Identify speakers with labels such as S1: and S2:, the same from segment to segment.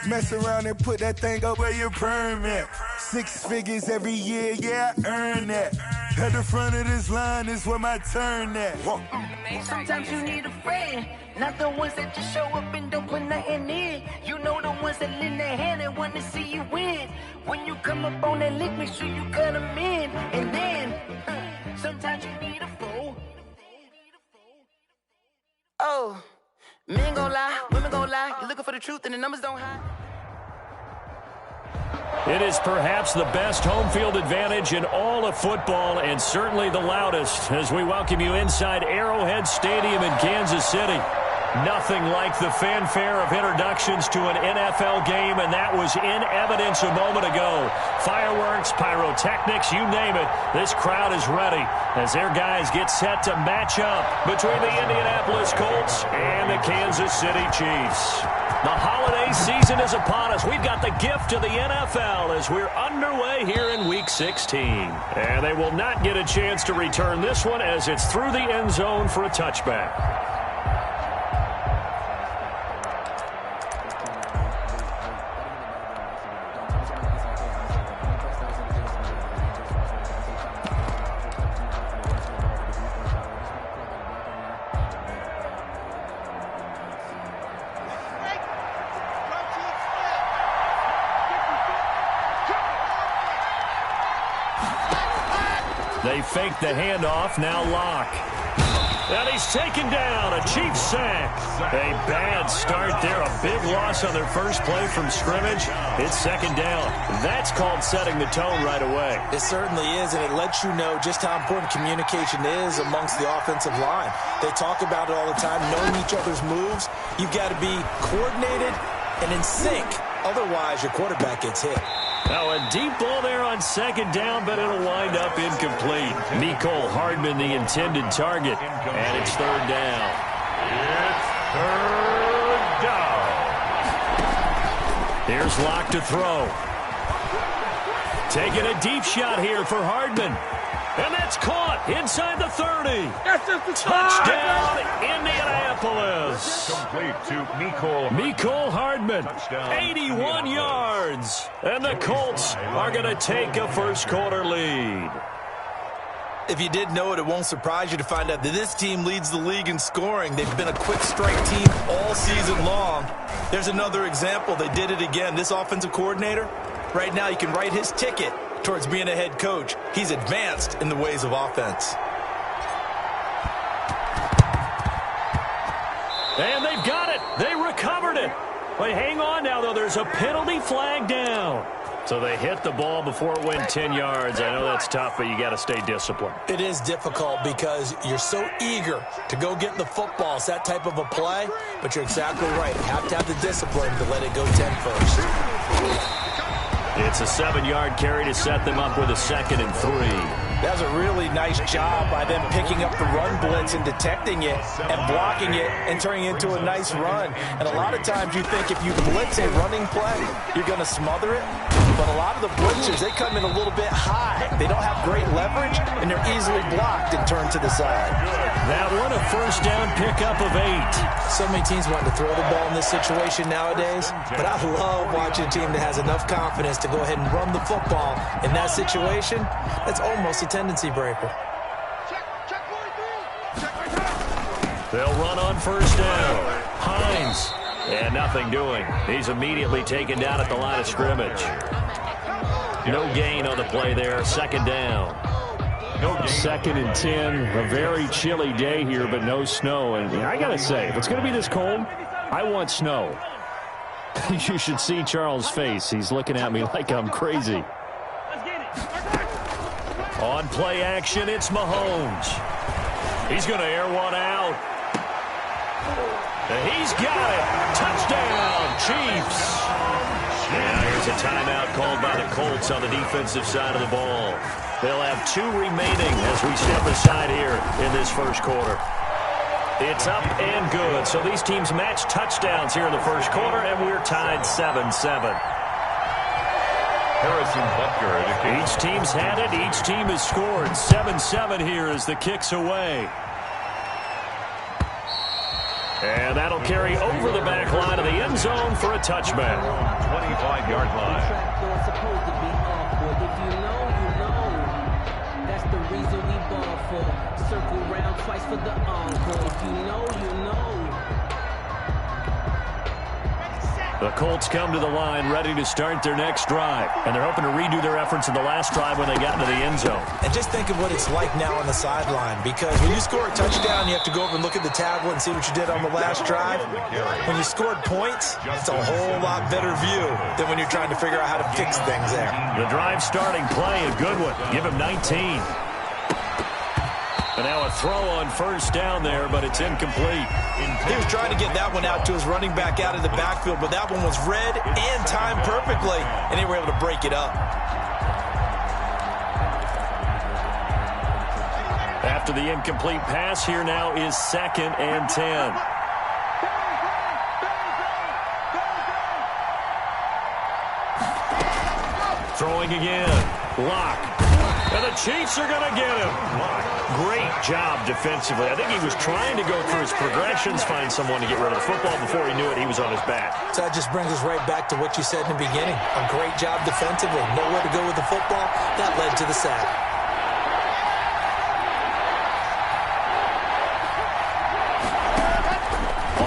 S1: Mess around and put that thing up where your permit. 6 figures every year, yeah, I earn that. At the front of this line is where my turn at.
S2: Sometimes you need a friend, not the ones that just show up and don't put nothing in. You know the ones that lend their hand and want to see you win. When you come up on that lick, make sure you cut them in. And then, sometimes you need a fool. Oh, men gon' lie, women gon' lie. You're looking for the truth and the numbers don't hide.
S3: It is perhaps the best home field advantage in all of football, and certainly the loudest, as we welcome you inside Arrowhead Stadium in Kansas City. Nothing like the fanfare of introductions to an NFL game, and that was in evidence a moment ago. Fireworks, pyrotechnics, you name it. This crowd is ready as their guys get set to match up between the Indianapolis Colts and the Kansas City Chiefs. The holiday season is upon us. We've got the gift of the NFL as we're underway here in Week 16. And they will not get a chance to return this one as it's through the end zone for a touchback. They fake the handoff, now Locke. And he's taken down, a Chiefs sack. A bad start there, a big loss on their first play from scrimmage. It's second down. That's called setting the tone right away.
S4: It certainly is, and it lets you know just how important communication is amongst the offensive line. They talk about it all the time, knowing each other's moves. You've got to be coordinated and in sync. Otherwise, your quarterback gets hit.
S3: Now a deep ball there on second down, but it'll wind up incomplete. Mecole Hardman, the intended target, and it's third down.
S5: It's third down.
S3: Here's Locke to throw. Taking a deep shot here for Hardman. And that's caught inside the 30. Touchdown, Indianapolis.
S5: Complete to
S3: Mecole Hardman, 81 yards. And the Colts are going to take a first-quarter lead.
S4: If you didn't know it, it won't surprise you to find out that this team leads the league in scoring. They've been a quick strike team all season long. There's another example. They did it again. This offensive coordinator, right now you can write his ticket towards being a head coach. He's advanced in the ways of offense.
S3: And they've got it. They recovered it. But hang on now, though. There's a penalty flag down. So they hit the ball before it went 10 yards. I know that's tough, but you got to stay disciplined.
S4: It is difficult because you're so eager to go get the football. It's that type of a play, but you're exactly right. You have to have the discipline to let it go 10 first.
S3: It's a 7-yard carry to set them up with a 2nd and 3.
S4: That was a really nice job by them picking up the run blitz and detecting it and blocking it and turning it into a nice run. And a lot of times you think if you blitz a running play, you're going to smother it. But a lot of the blitzers, they come in a little bit high. They don't have great leverage, and they're easily blocked and turned to the side.
S3: That one, a first down pickup of 8.
S4: So many teams want to throw the ball in this situation nowadays, but I love watching a team that has enough confidence to go ahead and run the football in that situation. That's almost a tendency breaker.
S3: They'll run on first down. Hines. And nothing doing. He's immediately taken down at the line of scrimmage. No gain on the play there. Second down. 2nd and 10. A very chilly day here, but no snow. And I got to say, if it's going to be this cold, I want snow. You should see Charles' face. He's looking at me like I'm crazy. On play action, it's Mahomes. He's going to air one out. He's got it. Touchdown, Chiefs. Now here's a timeout called by the Colts on the defensive side of the ball. They'll have 2 remaining as we step aside here in this first quarter. It's up and good. So these teams match touchdowns here in the first quarter, and we're tied 7-7.
S5: Harrison Butker.
S3: Each team's had it. Each team has scored. 7-7 here as the kick's away. And that'll carry over the back line of the end zone for a touchback.
S5: 25-yard line.
S6: Supposed to be awkward. If you know, you know. That's the reason we ball for. Circle round twice for the encore. If you know, you know.
S3: The Colts come to the line ready to start their next drive. And they're hoping to redo their efforts in the last drive when they got into the end zone.
S4: And just think of what it's like now on the sideline, because when you score a touchdown, you have to go over and look at the tablet and see what you did on the last drive. When you scored points, it's a whole lot better view than when you're trying to figure out how to fix things there.
S3: The drive starting play, a good one. Give him 19. And now a throw on first down there, but it's incomplete.
S4: He was trying to get that one out to his running back out of the backfield, but that one was read and timed perfectly, and they were able to break it up.
S3: After the incomplete pass, here now is 2nd and 10. Throwing again. Lock. And the Chiefs are going to get him. Great job defensively. I think he was trying to go through his progressions, find someone to get rid of the football. Before he knew it, he was on his back.
S4: So that just brings us right back to what you said in the beginning. A great job defensively. Nowhere to go with the football. That led to the sack.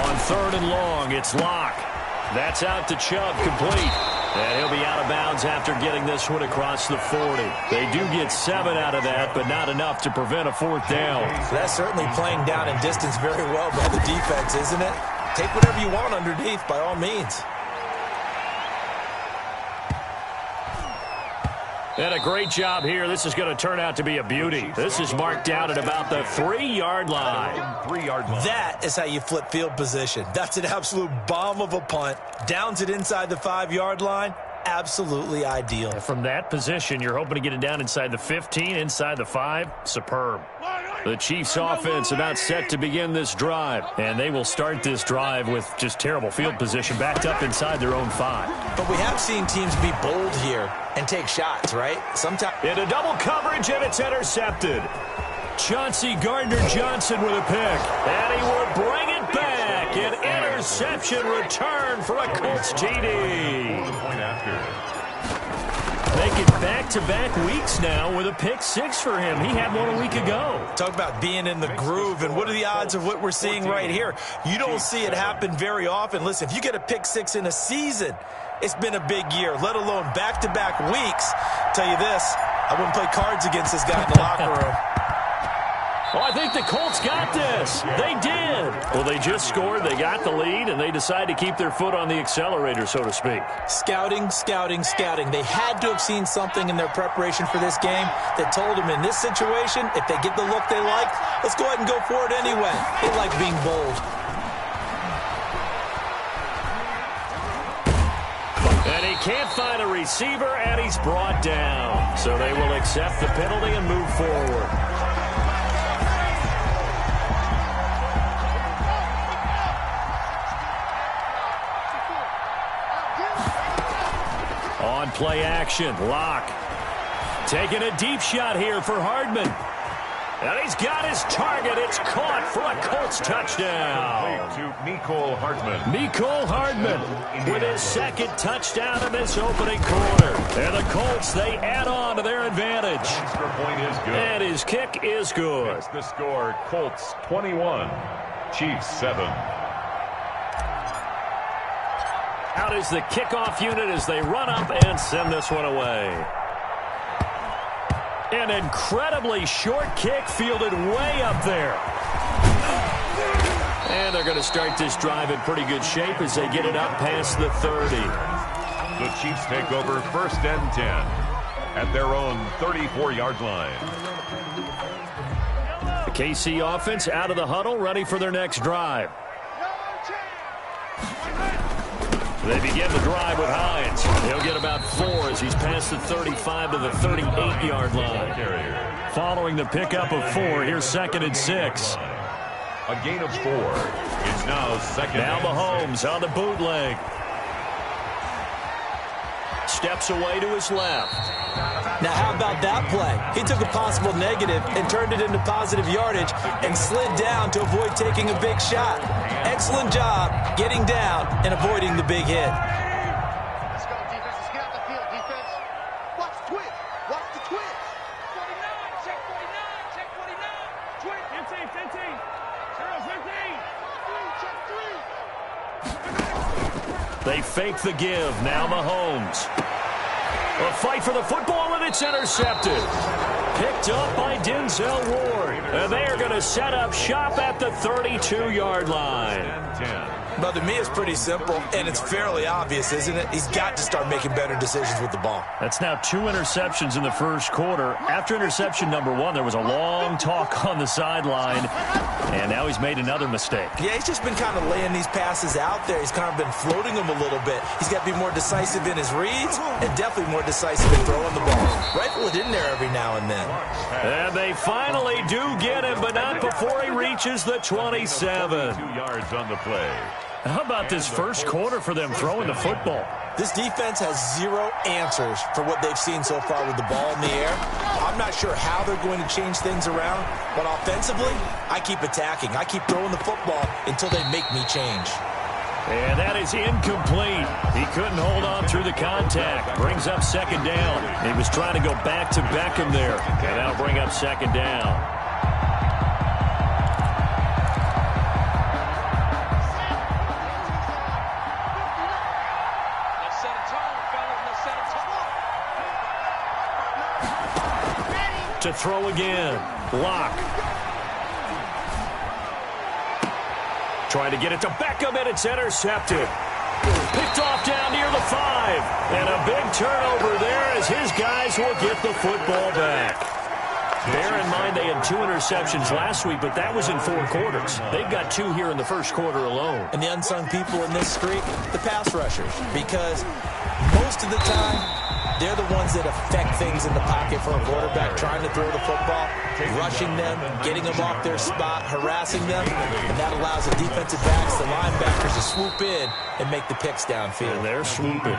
S3: On 3rd and long, it's Lock. That's out to Chubb, complete. And he'll be out of bounds after getting this one across the 40. They do get 7 out of that, but not enough to prevent a 4th down.
S4: So that's certainly playing down in distance very well by the defense, isn't it? Take whatever you want underneath, by all means.
S3: And a great job here. This is going to turn out to be a beauty. This is marked down at about the 3-yard line.
S5: 3-yard line.
S4: That is how you flip field position. That's an absolute bomb of a punt. Downs it inside the 5-yard line. Absolutely ideal.
S3: From that position, you're hoping to get it down inside the 15, inside the 5. Superb. The Chiefs offense about set to begin this drive. And they will start this drive with just terrible field position backed up inside their own 5.
S4: But we have seen teams be bold here and take shots, right? Sometimes
S3: into double coverage, and it's intercepted. Chauncey Gardner-Johnson with a pick. And he will bring it back. An interception return for a Colts TD.
S5: Point after.
S3: Making back-to-back weeks now with a pick 6 for him. He had one a week ago.
S4: Talk about being in the groove, and what are the odds of what we're seeing right here? You don't see it happen very often. Listen, if you get a pick 6 in a season, it's been a big year, let alone back-to-back weeks. Tell you this, I wouldn't play cards against this guy in the locker room.
S3: Oh, I think the Colts got this. They did. Well, they just scored, they got the lead, and they decide to keep their foot on the accelerator, so to speak.
S4: Scouting, scouting, scouting. They had to have seen something in their preparation for this game that told them in this situation, if they get the look they like, let's go ahead and go for it anyway. They like being bold.
S3: And he can't find a receiver, and he's brought down. So they will accept the penalty and move forward. On play action, Lock. Taking a deep shot here for Hardman. And he's got his target. It's caught for a Colts touchdown.
S5: To Mecole Hardman.
S3: Mecole Hardman with his 2nd touchdown in this opening quarter. And the Colts, they add on to their advantage.
S5: Extra point is good.
S3: And his kick is good.
S5: That's the score. Colts 21, Chiefs 7.
S3: Out is the kickoff unit as they run up and send this one away. An incredibly short kick fielded way up there. And they're going to start this drive in pretty good shape as they get it up past the 30.
S5: The Chiefs take over 1st and 10 at their own 34-yard line.
S3: The KC offense out of the huddle, ready for their next drive. They begin the drive with Hines. He'll get about 4 as he's past the 35 to the 38-yard line. Following the pickup of 4, here's 2nd and 6.
S5: A gain of 4. It's now 2nd.
S3: Now Mahomes on the bootleg. Steps away to his left.
S4: Now, how about that play? He took a possible negative and turned it into positive yardage and slid down to avoid taking a big shot. Excellent job getting down and avoiding the big hit.
S7: Let's go, defense. Let's get out the field, defense. Watch the twitch. Watch the twitch.
S8: 49, check 49, check 49. Twitch. 15, 15. 0, 15.
S3: They fake the give. Now Mahomes. A fight for the football, and it's intercepted. Picked up by Denzel Ward. And they are going to set up shop at the 32-yard line.
S5: 10.
S4: But to me, it's pretty simple, and it's fairly obvious, isn't it? He's got to start making better decisions with the ball.
S3: That's now 2 interceptions in the first quarter. After interception number 1, there was a long talk on the sideline, and now he's made another mistake.
S4: Yeah, he's just been kind of laying these passes out there. He's kind of been floating them a little bit. He's got to be more decisive in his reads and definitely more decisive in throwing the ball. Rifle it in there every now and then.
S3: And they finally do get him, but not before he reaches the 27.
S5: 2 yards on the play.
S3: How about this first quarter for them throwing the football?
S4: This defense has 0 answers for what they've seen so far with the ball in the air. I'm not sure how they're going to change things around, but offensively, I keep attacking. I keep throwing the football until they make me change.
S3: And that is incomplete. He couldn't hold on through the contact. Brings up second down. He was trying to go back to Beckham there. And that'll bring up second down. To throw again. Lock. Trying to get it to Beckham, and it's intercepted. Picked off down near the 5. And a big turnover there as his guys will get the football back. Bear in mind they had 2 interceptions last week, but that was in 4 quarters. They've got 2 here in the first quarter alone.
S4: And the unsung people in this streak, the pass rushers, because most of the time, they're the ones that affect things in the pocket for a quarterback, trying to throw the football, rushing them, getting them off their spot, harassing them, and that allows the defensive backs, the linebackers to swoop in and make the picks downfield.
S3: And they're swooping.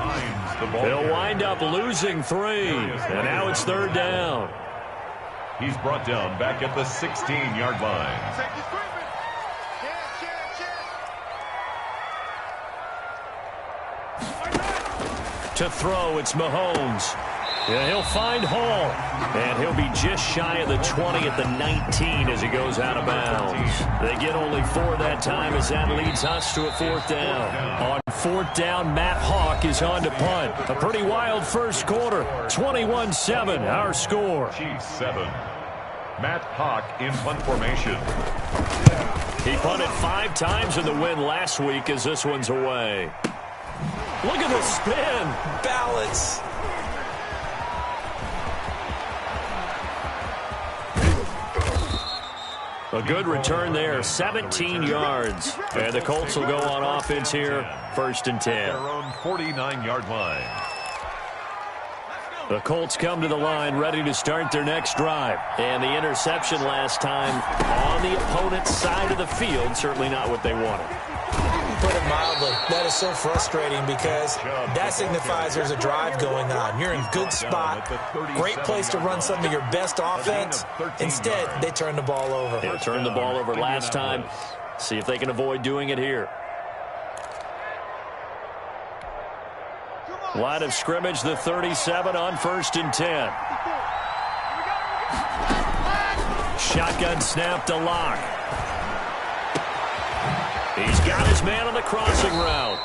S3: They'll wind up losing 3, and now it's 3rd down.
S5: He's brought down back at the 16-yard line.
S3: To throw, it's Mahomes. Yeah, he'll find Hall. And he'll be just shy of the 20 at the 19 as he goes out of bounds. They get only 4 that time as that leads us to a 4th down. On 4th down, Matt Hawk is on to punt. A pretty wild first quarter. 21-7, our score.
S5: Chiefs 7. Matt Hawk in punt formation.
S3: He punted 5 times in the win last week as this one's away. Look at the spin.
S4: Balance.
S3: A good return there, 17 yards. And the Colts will go on offense here, 1st and 10.
S5: Their own 49-yard line.
S3: The Colts come to the line ready to start their next drive. And the interception last time on the opponent's side of the field, certainly not what they wanted.
S4: Put it mildly, that is so frustrating because that signifies there's a drive going on. You're in a good spot, great place to run some of your best offense. Instead, they turn the ball over.
S3: They turned the ball over last time. See if they can avoid doing it here. Line of scrimmage, the 37 on 1st and 10. Shotgun snap to Lock. He's got his man on the crossing route.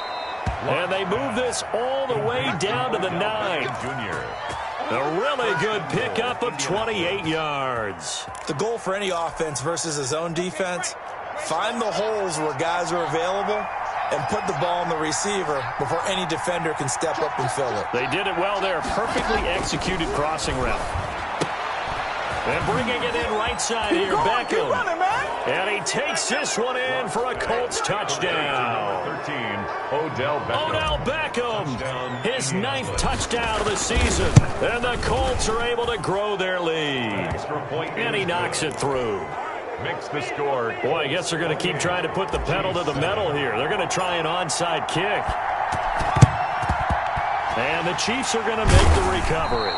S3: And they move this all the way down to the 9. A really good pickup of 28 yards.
S4: The goal for any offense versus his own defense, find the holes where guys are available and put the ball on the receiver before any defender can step up and fill it.
S3: They did it well there. Perfectly executed crossing route. And bringing it in right side here, Beckham. And he takes this one in for a Colts touchdown.
S5: 13, Odell Beckham.
S3: Odell Beckham, his 9th touchdown of the season. And the Colts are able to grow their lead. And he knocks it through.
S5: Makes the score.
S3: Boy, I guess they're going to keep trying to put the pedal to the metal here. They're going to try an onside kick. And the Chiefs are going to make the recovery.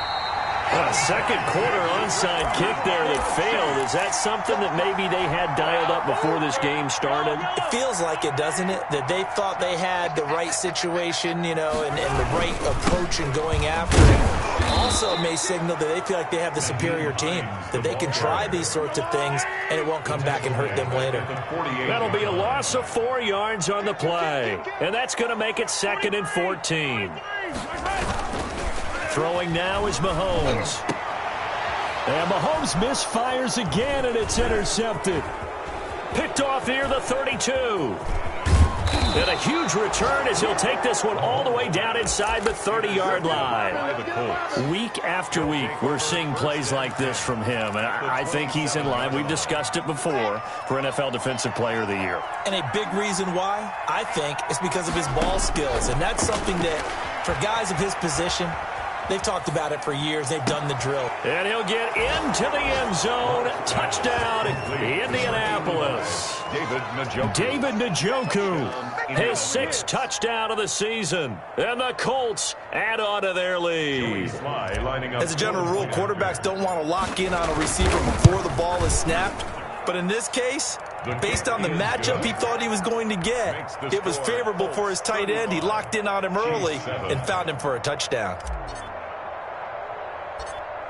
S3: Second quarter onside kick there that failed. Is that something that maybe they had dialed up before this game started?
S4: It feels like it, doesn't it? That they thought they had the right situation, and the right approach in going after it. Also may signal that they feel like they have the superior team, that they can try these sorts of things and it won't come back and hurt them later.
S3: That'll be a loss of 4 yards on the play, and that's going to make it 2nd and 14. Throwing now is Mahomes. And Mahomes misfires again, and it's intercepted. Picked off near the 32. And a huge return as he'll take this one all the way down inside the 30-yard line. Week after week, we're seeing plays like this from him, and I think he's in line. We've discussed it before for NFL Defensive Player of the Year.
S4: And a big reason why, I think, is because of his ball skills. And that's something that, for guys of his position, they've talked about it for years. They've done the drill.
S3: And he'll get into the end zone. Touchdown, Indianapolis. David Njoku. His 6th touchdown of the season. And the Colts add on to their lead.
S4: As a general rule, quarterbacks don't want to lock in on a receiver before the ball is snapped. But in this case, based on the matchup he thought he was going to get, it was favorable for his tight end. He locked in on him early and found him for a touchdown.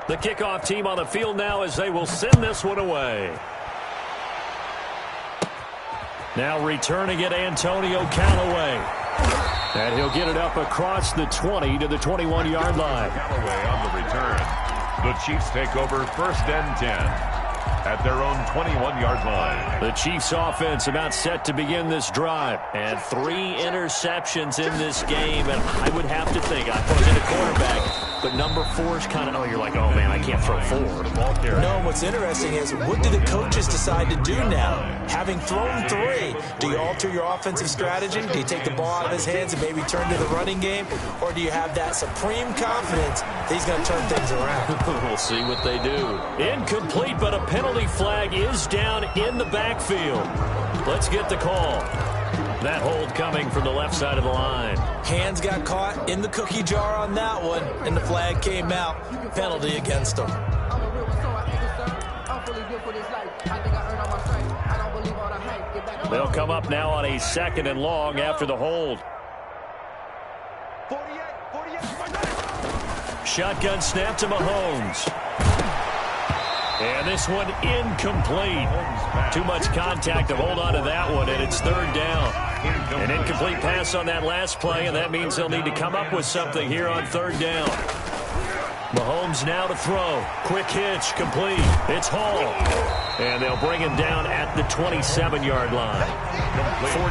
S3: The kickoff team on the field now as they will send this one away. Now returning it, Antonio Callaway. And he'll get it up across the 20 to the 21-yard line.
S5: Callaway on the return. The Chiefs take over 1st and 10 at their own 21-yard line.
S3: The Chiefs offense about set to begin this drive. And 3 interceptions in this game. And I would have to think, I put in a quarterback, but number 4 is kind of, you're like, oh, man, I can't throw 4.
S4: No, what's interesting is, what do the coaches decide to do now? Having thrown 3, do you alter your offensive strategy? Do you take the ball out of his hands and maybe turn to the running game? Or do you have that supreme confidence that he's going to turn things around?
S3: We'll see what they do. Incomplete, but a penalty flag is down in the backfield. Let's get the call. That hold coming from the left side of the line.
S4: Hands got caught in the cookie jar on that one, and the flag came out. Penalty against him.
S3: They'll come up now on a 2nd and long after the hold. Shotgun snap to Mahomes. And this one incomplete. Too much contact to hold on to that one, and it's 3rd down. An incomplete pass on that last play, and that means they'll need to come up with something here on 3rd down. Mahomes now to throw. Quick hitch, complete. It's Hall. And they'll bring him down at the 27-yard line.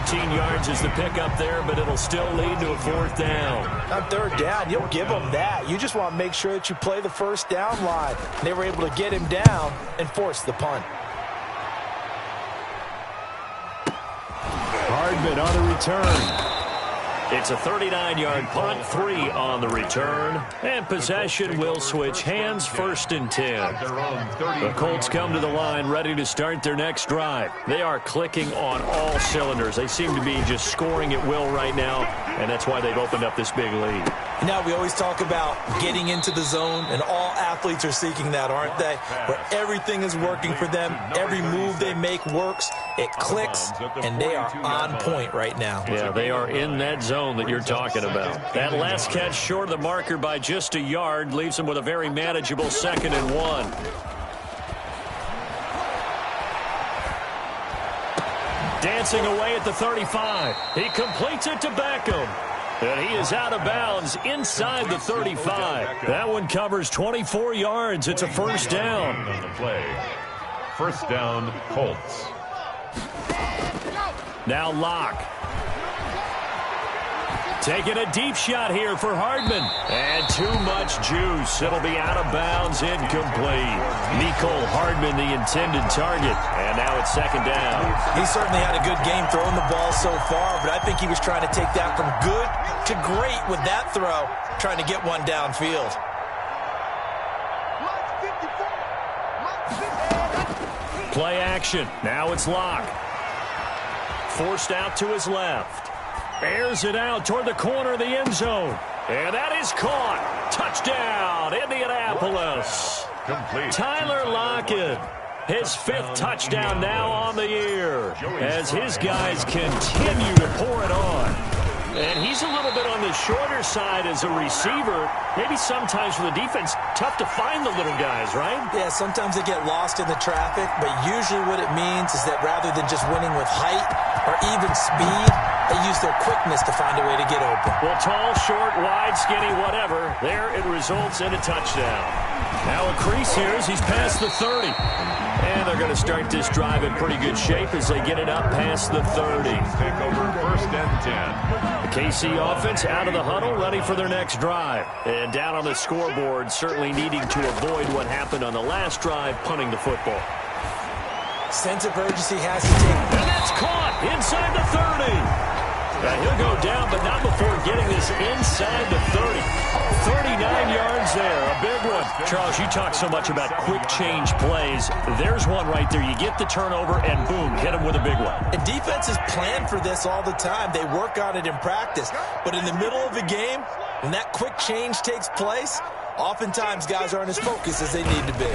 S3: 14 yards is the pickup there, but it'll still lead to a 4th down.
S4: On 3rd down, you'll give them that. You just want to make sure that you play the 1st down line. They were able to get him down and force the punt.
S3: Hardman on the return. It's a 39-yard punt, 3 on the return, and possession will switch hands, 1st and 10. The Colts come to the line ready to start their next drive. They are clicking on all cylinders. They seem to be just scoring at will right now, and that's why they've opened up this big lead.
S4: Now, we always talk about getting into the zone, and all athletes are seeking that, aren't they? Where everything is working for them, every move they make works, it clicks, and they are on point right now.
S3: Yeah, they are in that zone that you're talking about. That last catch short of the marker by just a yard leaves them with a very manageable 2nd and 1. Dancing away at the 35. He completes it to Beckham. And he is out of bounds inside the 35. That one covers 24 yards. It's a 1st down.
S5: On the play. 1st down, Colts.
S3: Now Locke. Taking a deep shot here for Hardman. And too much juice. It'll be out of bounds, incomplete. Mecole Hardman, the intended target. And now it's 2nd down.
S4: He certainly had a good game throwing the ball so far, but I think he was trying to take that from good to great with that throw, trying to get one downfield.
S3: Play action. Now it's Locke. Forced out to his left. Airs it out toward the corner of the end zone. And that is caught. Touchdown, Indianapolis.
S5: Complete.
S3: Tyler Lockett, his 5th touchdown now on the year as his guys continue to pour it on. And he's a little bit on the shorter side as a receiver. Maybe sometimes for the defense, tough to find the little guys, right?
S4: Yeah, sometimes they get lost in the traffic, but usually what it means is that rather than just winning with height or even speed, they use their quickness to find a way to get open.
S3: Well, tall, short, wide, skinny, whatever, there it results in a touchdown. Now a crease here as he's past the 30. And they're going to start this drive in pretty good shape as they get it up past the 30.
S5: Take over 1st and 10.
S3: The KC offense out of the huddle, ready for their next drive. And down on the scoreboard, certainly needing to avoid what happened on the last drive, punting the football.
S4: Sense of urgency has to take.
S3: And that's caught inside the 30. Now he'll go down, but not before getting this inside the 30. 39 yards there, a big one. Charles, you talk so much about quick change plays. There's one right there. You get the turnover, and boom, hit him with a big one.
S4: And defenses plan for this all the time. They work on it in practice. But in the middle of the game, when that quick change takes place, oftentimes guys aren't as focused as they need to be.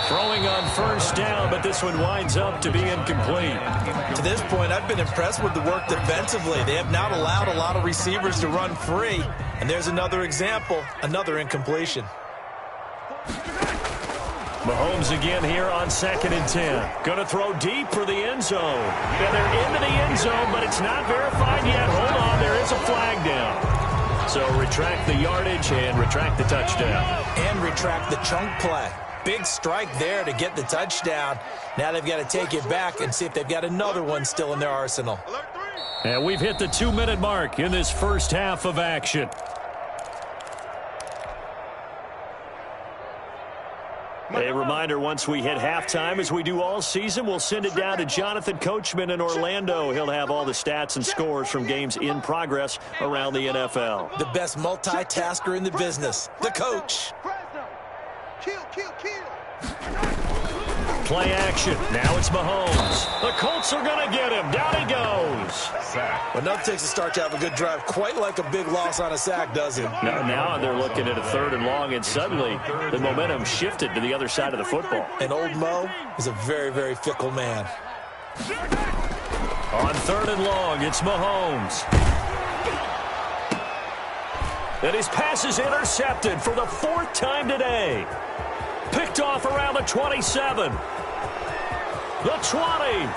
S3: Throwing on 1st down, but this one winds up to be incomplete.
S4: To this point, I've been impressed with the work defensively. They have not allowed a lot of receivers to run free. And there's another example, another incompletion.
S3: Mahomes again here on 2nd and 10. Going to throw deep for the end zone. And they're into the end zone, but it's not verified yet. Hold on, there is a flag down. So retract the yardage and retract the touchdown.
S4: And retract the chunk play. Big strike there to get the touchdown. Now they've got to take it back and see if they've got another one still in their arsenal.
S3: And we've hit the 2-minute mark in this first half of action. A reminder, once we hit halftime, as we do all season, we'll send it down to Jonathan Coachman in Orlando. He'll have all the stats and scores from games in progress around the NFL.
S4: The best multitasker in the business, the coach.
S3: Play action. Now it's Mahomes. The Colts are going to get him. Down he goes.
S5: Sack.
S4: Well, enough takes to start to have a good drive. Quite like a big loss on a sack, doesn't it?
S3: Now they're looking at a 3rd and long, and suddenly the momentum shifted to the other side of the football.
S4: And old Mo is a very, very fickle man.
S3: On 3rd and long, it's Mahomes. And his pass is intercepted for the 4th time today. Picked off around the 27. The 20.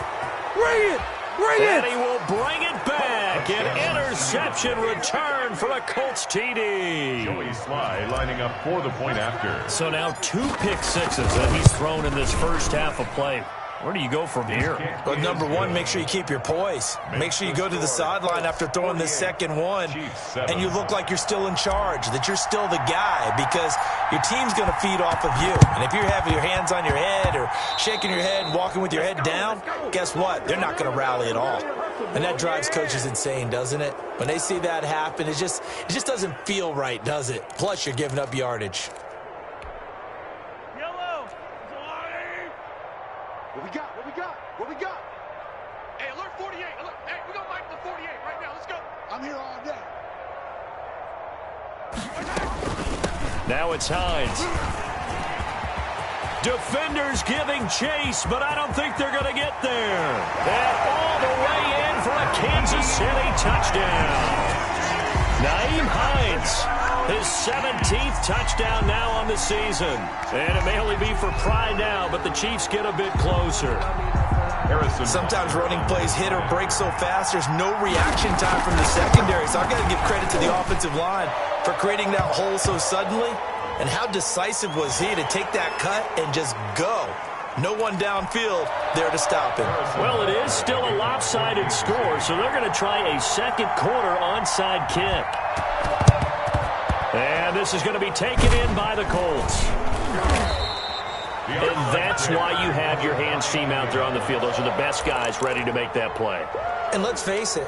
S3: And he will bring it back. An interception return for the Colts TD.
S5: Joey Sly lining up for the point after.
S3: So now 2 pick sixes that he's thrown in this first half of play. Where do you go from here?
S4: Well, number one, make sure you keep your poise. Make sure you go to the sideline after throwing this second one, and you look like you're still in charge, that you're still the guy, because your team's going to feed off of you. And if you're having your hands on your head or shaking your head and walking with your head down, guess what? They're not going to rally at all. And that drives coaches insane, doesn't it? When they see that happen, it just doesn't feel right, does it? Plus, you're giving up yardage.
S7: What we got? Hey, alert 48. Alert. Hey, we got Mike the 48 right now. Let's go. I'm here all day.
S3: Now it's Hines. Defenders giving chase, but I don't think they're going to get there. And all the way in for a Kansas City touchdown. Nyheim Hines, his 17th touchdown now on the season. And it may only be for pride now, but the Chiefs get a bit closer.
S5: Harrison.
S4: Sometimes running plays hit or break so fast, there's no reaction time from the secondary. So I've got to give credit to the offensive line for creating that hole so suddenly. And how decisive was he to take that cut and just go? No one downfield there to stop him.
S3: Well, it is still a lopsided score, so they're going to try a second quarter onside kick. And this is going to be taken in by the Colts. And that's why you have your hands team out there on the field. Those are the best guys ready to make that play.
S4: And let's face it,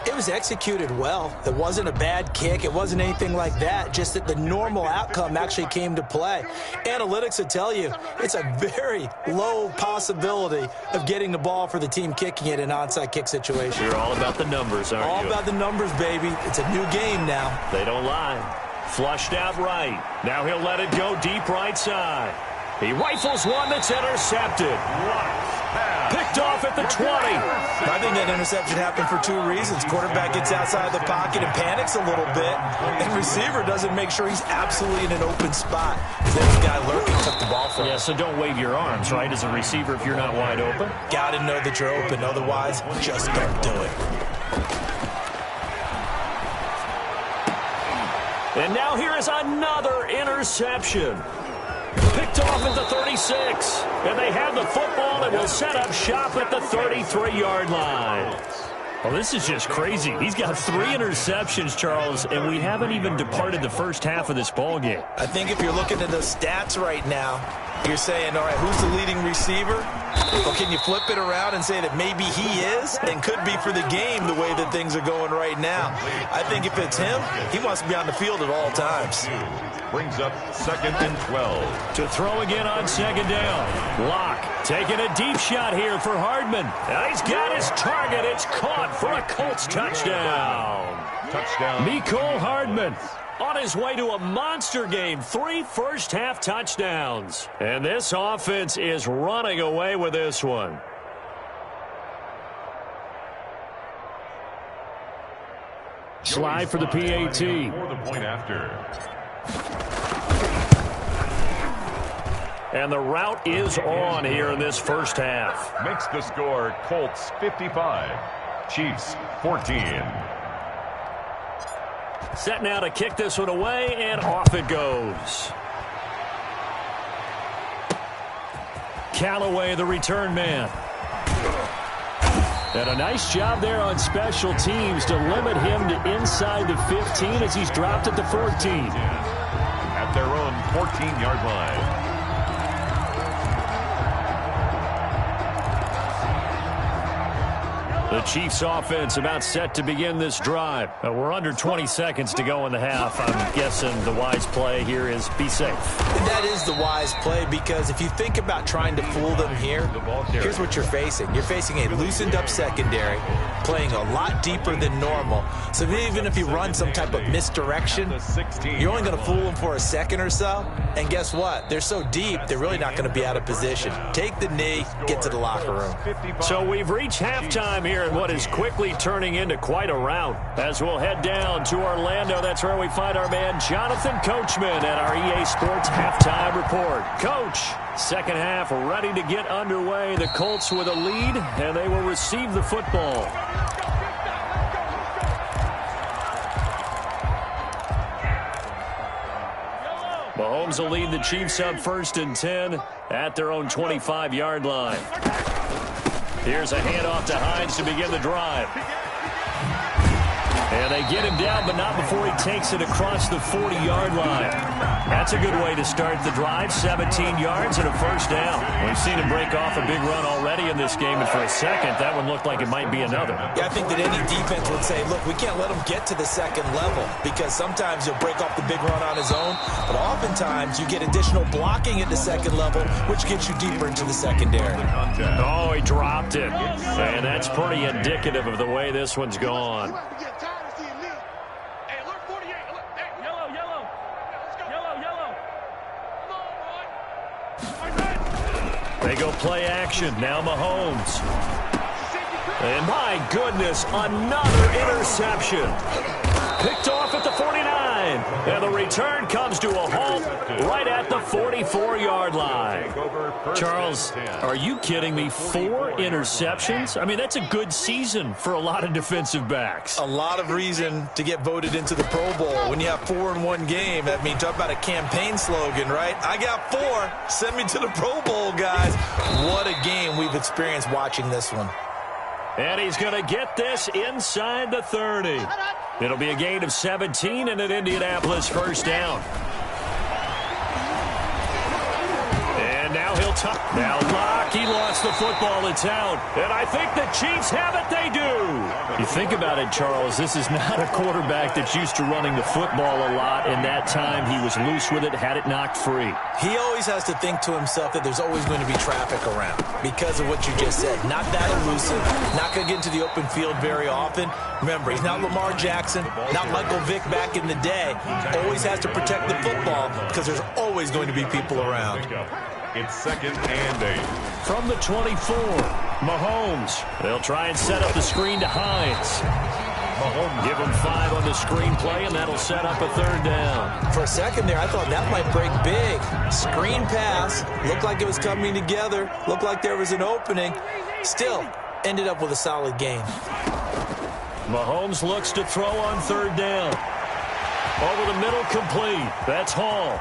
S4: It was executed well. It wasn't a bad kick. It wasn't anything like that. Just that the normal outcome actually came to play. Analytics will tell you it's a very low possibility of getting the ball for the team kicking it in an onside kick situation.
S3: You're all about the numbers, aren't you?
S4: All about the numbers, baby. It's a new game now.
S3: They don't lie. Flushed out right. Now he'll let it go deep right side. He rifles one that's intercepted. Picked off at the 20.
S4: I think that interception happened for two reasons. Quarterback gets outside the pocket and panics a little bit, and receiver doesn't make sure he's absolutely in an open spot. Then the guy lurking took the ball from him.
S3: Yeah, so don't wave your arms, right, as a receiver if you're not wide open.
S4: Got to know that you're open. Otherwise, just don't do it.
S3: And now here is another interception. Picked off at the 36. And they have the football and will set up shop at the 33-yard line. Well, this is just crazy. He's got 3 interceptions, Charles, and we haven't even departed the first half of this ball game.
S4: I think if you're looking at the stats right now, you're saying, all right, who's the leading receiver? Or can you flip it around and say that maybe he is and could be for the game the way that things are going right now? I think if it's him, he wants to be on the field at all times.
S5: Brings up 2nd and 12.
S3: To throw again on second down. Locke taking a deep shot here for Hardman. Now he's got his target. It's caught for a Colts touchdown.
S5: Touchdown.
S3: Mecole Hardman on his way to a monster game. 3 first-half touchdowns. And this offense is running away with this one. Slide for the PAT.
S5: For the point after.
S3: And the route is on here in this first half.
S5: Makes the score Colts 55, Chiefs 14.
S3: Set now to kick this one away, and off it goes. Callaway, the return man. And a nice job there on special teams to limit him to inside the 15 as he's dropped at the 14.
S5: At their own 14-yard line.
S3: The Chiefs offense about set to begin this drive. We're under 20 seconds to go in the half. I'm guessing the wise play here is be safe.
S4: And that is the wise play, because if you think about trying to fool them here, here's what you're facing. You're facing a loosened up secondary, playing a lot deeper than normal. So even if you run some type of misdirection, you're only going to fool them for a second or so. And guess what? They're so deep, they're really not going to be out of position. Take the knee, get to the locker room.
S3: So we've reached halftime here in what is quickly turning into quite a rout. As we'll head down to Orlando, that's where we find our man Jonathan Coachman at our EA Sports Halftime Report. Coach, second half ready to get underway. The Colts with a lead, and they will receive the football. Mahomes will lead the Chiefs up 1st and 10 at their own 25-yard line. Here's a handoff to Hines to begin the drive. And they get him down, but not before he takes it across the 40-yard line. That's a good way to start the drive. 17 yards and a first down. We've seen him break off a big run already in this game, and for a second, that one looked like it might be another.
S4: Yeah, I think that any defense would say, look, we can't let him get to the second level, because sometimes he'll break off the big run on his own, but oftentimes you get additional blocking at the second level, which gets you deeper into the secondary.
S3: Oh, he dropped it. And that's pretty indicative of the way this one's gone. They go play action. Now Mahomes. And my goodness, another interception. Picked off at the 49. And the return comes to a halt right at the 44-yard line. Charles, are you kidding me? 4 interceptions? I mean, that's a good season for a lot of defensive backs.
S4: A lot of reason to get voted into the Pro Bowl. When you have 4 in one game, I mean, talk about a campaign slogan, right? I got 4. Send me to the Pro Bowl, guys. What a game we've experienced watching this one.
S3: And he's going to get this inside the 30. It'll be a gain of 17 and an Indianapolis first down. And now he'll
S4: tough.
S3: Now Locke, he lost the football. It's out. And I think the Chiefs have it. They do. You think about it, Charles, this is not a quarterback that's used to running the football a lot. And that time he was loose with it, had it knocked free.
S4: He always has to think to himself that there's always going to be traffic around because of what you just said. Not that elusive, not going to get into the open field very often. Remember, he's not Lamar Jackson, not Michael Vick back in the day. Always has to protect the football because there's always going to be people around.
S5: It's 2nd and 8.
S3: From the 24, Mahomes. They'll try and set up the screen to Hines. Mahomes give him 5 on the screenplay, and that'll set up a 3rd down.
S4: For a second there, I thought that might break big. Screen pass. Looked like it was coming together. Looked like there was an opening. Still, ended up with a solid game.
S3: Mahomes looks to throw on 3rd down. Over the middle, complete. That's Hall.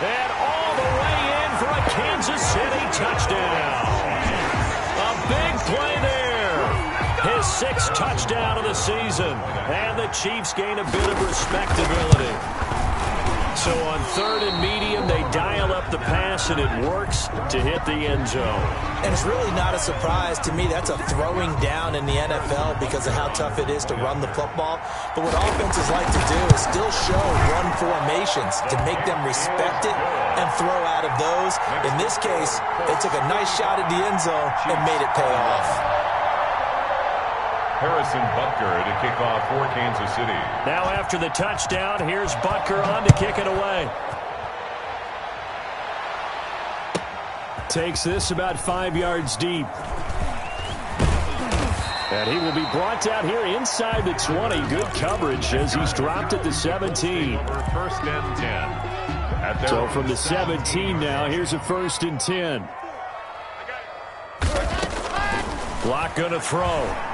S3: And all the way in for a Kansas City touchdown. A big play there. His 6th touchdown of the season. And the Chiefs gain a bit of respectability. So on 3rd and medium, they dial up the pass, and it works to hit the end zone.
S4: And it's really not a surprise to me. That's a throwing down in the NFL because of how tough it is to run the football. But what offenses like to do is still show run formations to make them respect it and throw out of those. In this case, they took a nice shot at the end zone and made it pay off.
S5: Harrison Butker to kick off for Kansas City.
S3: Now after the touchdown, here's Butker on to kick it away. Takes this about 5 yards deep. And he will be brought down here inside the 20. Good coverage as he's dropped at the 17.
S5: 1st and 10.
S3: So from the 17 now, here's a 1st and 10. Locke going to throw.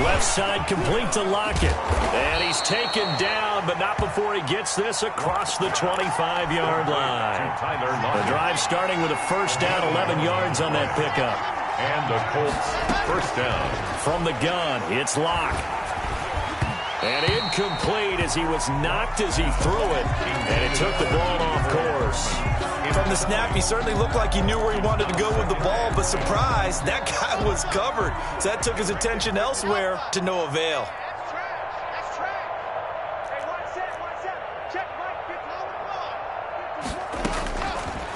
S3: Left side complete to Lockett. And he's taken down, but not before he gets this across the 25-yard line. The drive starting with a 1st down, 11 yards on that pickup.
S5: And the Colts 1st down.
S3: From the gun, it's Locke. And incomplete as he was knocked as he threw it. And it took the ball off course.
S4: From the snap, he certainly looked like he knew where he wanted to go with the ball, but surprise, that guy was covered. So that took his attention elsewhere to no avail.
S7: That's track. Hey, one set. Check, Mike. Get the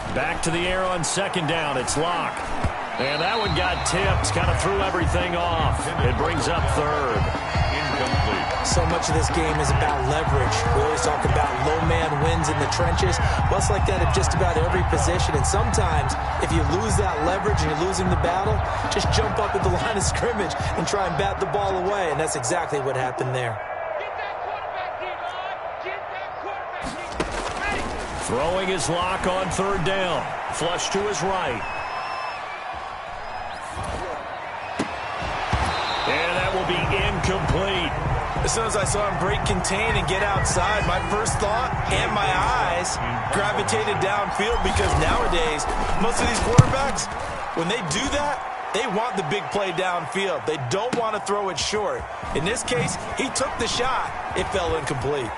S7: ball.
S3: Back to the air on 2nd down. It's Locke. And that one got tipped. Kind of threw everything off. It brings up 3rd.
S5: Incomplete.
S4: So much of this game is about leverage. We always talk about low man wins in the trenches. Well, it's like that at just about every position. And sometimes, if you lose that leverage and you're losing the battle, just jump up at the line of scrimmage and try and bat the ball away. And that's exactly what happened there.
S8: Get that quarterback, D-Line. Get that quarterback. Ready.
S3: Throwing his Locke on 3rd down. Flush to his right. And that will be incomplete.
S4: As soon as I saw him break contain and get outside, my first thought and my eyes gravitated downfield because nowadays, most of these quarterbacks, when they do that, they want the big play downfield. They don't want to throw it short. In this case, he took the shot. It fell incomplete.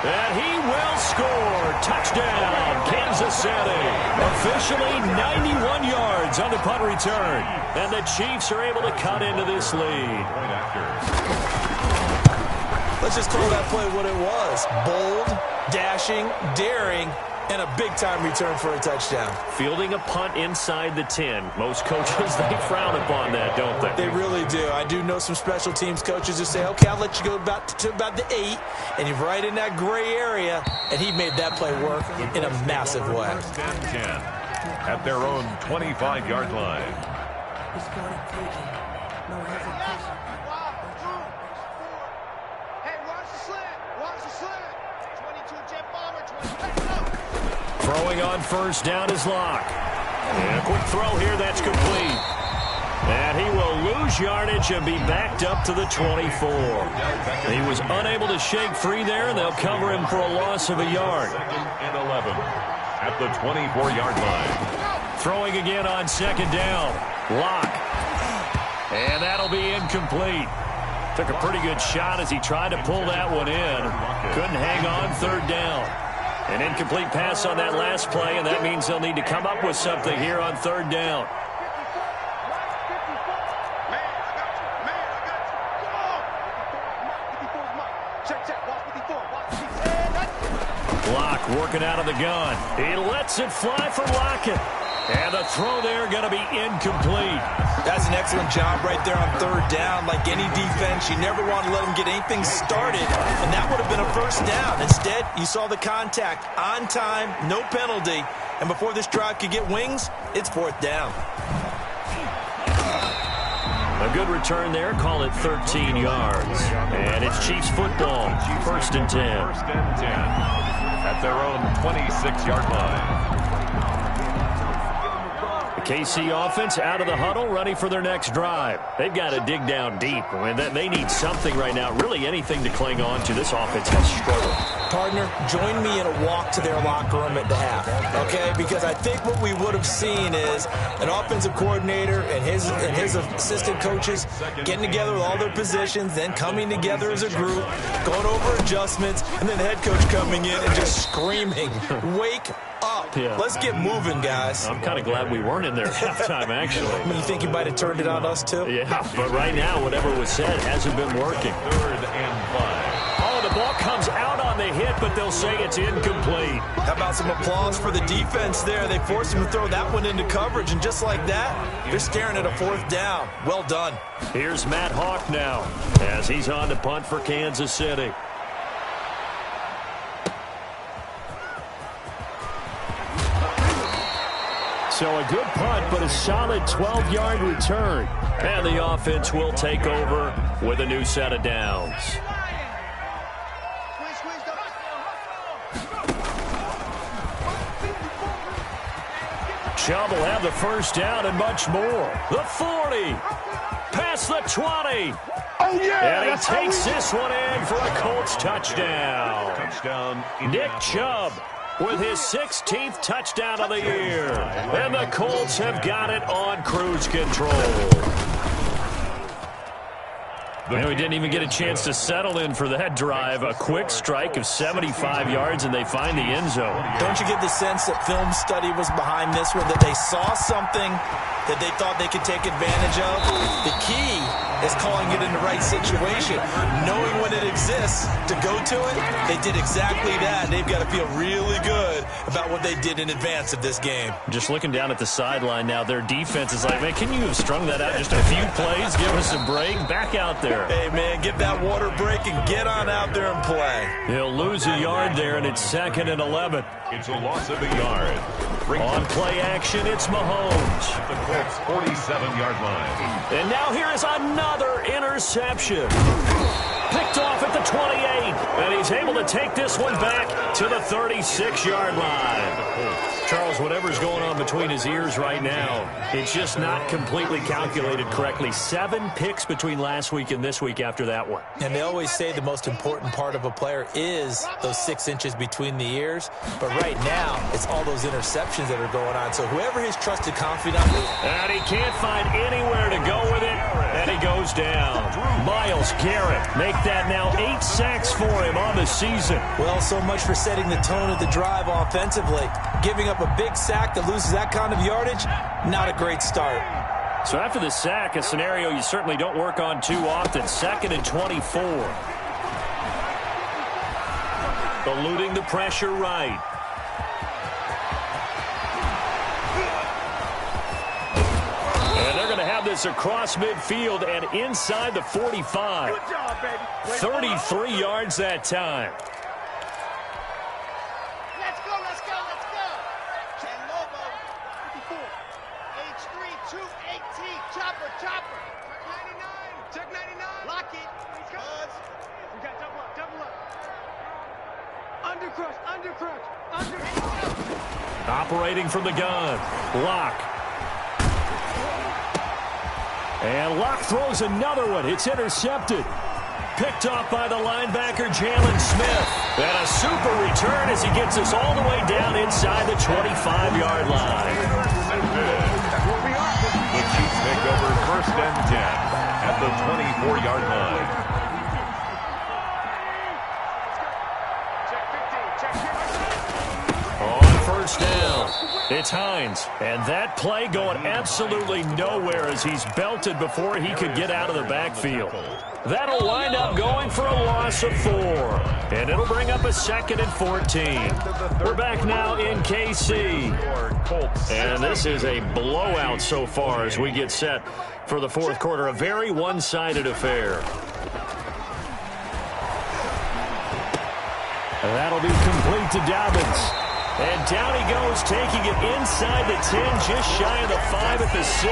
S3: And he will score. Touchdown, Kansas City. Officially 91 yards on the punt return. And the Chiefs are able to cut into this lead.
S4: Let's just call that play what it was. Bold, dashing, daring, and a big-time return for a touchdown.
S3: Fielding a punt inside the 10. Most coaches, they frown upon that, don't they?
S4: They really do. I do know some special teams coaches who say, okay, I'll let you go to about the 8, and you're right in that gray area, and he made that play work in a massive way.
S5: 1st and 10 at their own 25-yard line.
S7: Hey, watch the slant. Watch the slant. 22 jet bomber. 20.
S3: Throwing on 1st down is Locke. And a quick throw here, that's complete. And he will lose yardage and be backed up to the 24. He was unable to shake free there, and they'll cover him for a loss of a yard.
S5: 2nd and 11 at the 24-yard line.
S3: Throwing again on 2nd down. Locke. And that'll be incomplete. Took a pretty good shot as he tried to pull that one in. Couldn't hang on third down. An incomplete pass on that last play, and that means they'll need to come up with something here on third down. Block working out of the gun. He lets it fly for Lockett. And the throw there going to be incomplete.
S4: That's an excellent job right there on third down. Like any defense, you never want to let them get anything started, and that would have been a first down. Instead, you saw the contact on time, no penalty, and before this drive could get wings, it's fourth down.
S3: A good return there. Call it 13 yards. And it's Chiefs football. First and 10.
S5: First and 10 at their own 26-yard line.
S3: KC offense out of the huddle, ready for their next drive. They've got to dig down deep. I mean, they need something right now, really anything to cling on to. This offense has struggled.
S4: Partner, join me in a walk to their locker room at the half, okay? Because I think what we would have seen is an offensive coordinator and his assistant coaches getting together with all their positions, then coming together as a group, going over adjustments, and then the head coach coming in and just screaming, wake up.
S3: Yeah.
S4: Let's get moving, guys.
S3: I'm kind of glad we weren't in there at halftime, actually.
S4: I mean, you think you might have turned it on us, too?
S3: Yeah, but right now, whatever was said hasn't been working.
S5: Third and 5.
S3: Oh, the ball comes out on the hit, but they'll say it's incomplete.
S4: How about some applause for the defense there? They forced him to throw that one into coverage, and just like that, they're staring at a fourth down. Well done.
S3: Here's Matt Hawk now as he's on to punt for Kansas City. So a good punt, but a solid 12-yard return. And the offense will take over with a new set of downs. Chubb will have the first down and much more. The 40. Past the 20.
S7: Oh, yeah!
S3: And he takes this one in for a Colts touchdown.
S5: Touchdown,
S3: Nick Chubb with his 16th touchdown of the year. And the Colts have got it on cruise control. And we didn't even get a chance to settle in for that drive. A quick strike of 75 yards, and they find the end zone.
S4: Don't you get the sense that film study was behind this one, that they saw something that they thought they could take advantage of? The key is calling it in the right situation. Knowing when it exists to go to it, they did exactly that. They've got to feel really good about what they did in advance of this game.
S3: Just looking down at the sideline now, their defense is like, man, can you have strung that out just a few plays? Give us a break. Back out there.
S4: Hey, man, get that water break and get on out there and play.
S3: He'll lose a yard there, and it's 2nd and 11.
S5: It's a loss of a yard.
S3: On play action, it's Mahomes.
S5: At the Colts' 47-yard line.
S3: And now here is another interception. Picked off at the 28. And he's able to take this one back to the 36-yard line. Charles, whatever's going on between his ears right now, it's just not completely calculated correctly. 7 picks between last week and this week after that one.
S4: And they always say the most important part of a player is those 6 inches between the ears. But right now, it's all those interceptions that are going on. So whoever his trusted confidant...
S3: And he can't find anywhere to go with it. And he goes down. Myles Garrett make that now 8 sacks for him on the season.
S4: Well, so much for setting the tone of the drive offensively. Giving up a big sack that loses that kind of yardage, not a great start.
S3: So after the sack, a scenario you certainly don't work on too often. 2nd and 24. Eluding the pressure right. And they're going to have this across midfield and inside the 45.
S7: Good job, baby.
S3: 33 yards that time.
S8: Let's go, let's go, let's go. Check Lobo. 54. H3, 218. Chopper, chopper. Check 99. Check 99. Lock it. Buzz. We got double up, double up. Undercrush, undercrush, undercrush.
S3: Operating from the gun. Lock. And Lock throws another one. It's intercepted. Picked off by the linebacker, Jalen Smith. And a super return as he gets us all the way down inside the 25-yard line.
S5: The Chiefs take over first and 10 at the 24-yard line.
S3: First down. It's Hines. And that play going absolutely nowhere as he's belted before he could get out of the backfield. That'll wind up going for a loss of 4. And it'll bring up a 2nd and 14. We're back now in KC. And this is a blowout so far as we get set for the fourth quarter. A very one-sided affair. That'll be complete to Dobbins. And down he goes, taking it inside the 10, just shy of the 5 at the 6.